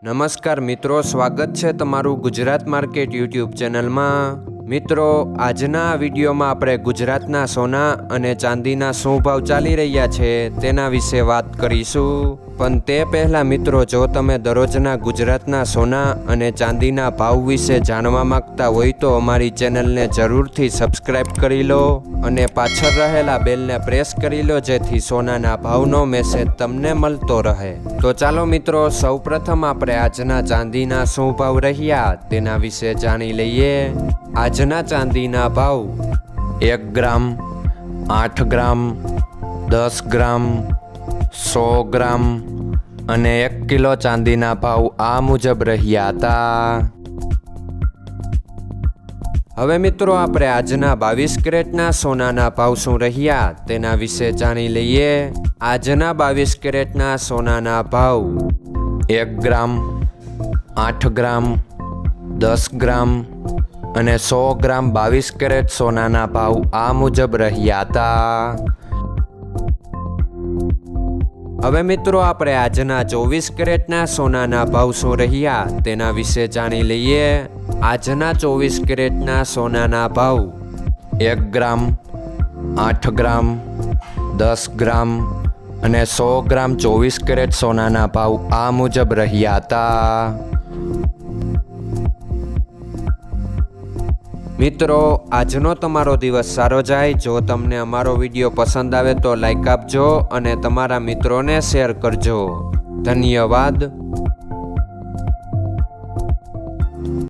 નમસ્કાર મિત્રો, સ્વાગત છે તમારું ગુજરાત માર્કેટ યુટ્યુબ ચેનલમાં। મિત્રો, આજના વિડીયોમાં આપણે ગુજરાતના સોના અને ચાંદીના શું ભાવ ચાલી રહ્યા છે તેના વિશે વાત કરીશું। પણ તે પહેલાં મિત્રો, જો તમે દરરોજના ગુજરાતના સોના અને ચાંદીના ભાવ વિશે જાણવા માંગતા હોય તો અમારી ચેનલને જરૂરથી સબસ્ક્રાઈબ કરી લો અને પાછળ રહેલા બેલને પ્રેસ કરી લો, જેથી સોનાના ભાવનો મેસેજ તમને મળતો રહે। તો ચાલો મિત્રો, સૌપ્રથમ આપણે આજના ચાંદીના શું ભાવ રહ્યા તેના વિશે જાણી લઈએ। આજના ચાંદીના ભાવ 1 ગ્રામ, 8 ગ્રામ, 10 ગ્રામ, 100 ગ્રામ અને 1 કિલો ચાંદીના ભાવ આ મુજબ રહ્યા હતા। હવે મિત્રો, આપણે આજના 22 કેરેટના સોનાના ભાવ શું રહ્યા તેના વિશે જાણી લઈએ। આજના 22 કેરેટના સોનાના ભાવ 1 ગ્રામ, 8 ગ્રામ, 10 ગ્રામ અને 100 ગ્રામ 22 કેરેટ સોનાના ભાવ આ મુજબ રહ્યા હતા। હવે મિત્રો, આપણે આજના 24 કેરેટના સોનાના ભાવ શું રહ્યા તેના વિશે જાણી લઈએ। આજના 24 કેરેટના સોનાના ભાવ 1 ગ્રામ, 8 ગ્રામ, 10 ગ્રામ અને 100 ગ્રામ 24 કેરેટ સોનાના ભાવ આ મુજબ રહ્યા હતા। મિત્રો, આજનો તમારો દિવસ સારો જાય। જો તમને અમારો વિડીયો પસંદ આવે તો લાઈક આપજો અને તમારા મિત્રોને શેર કરજો। ધન્યવાદ।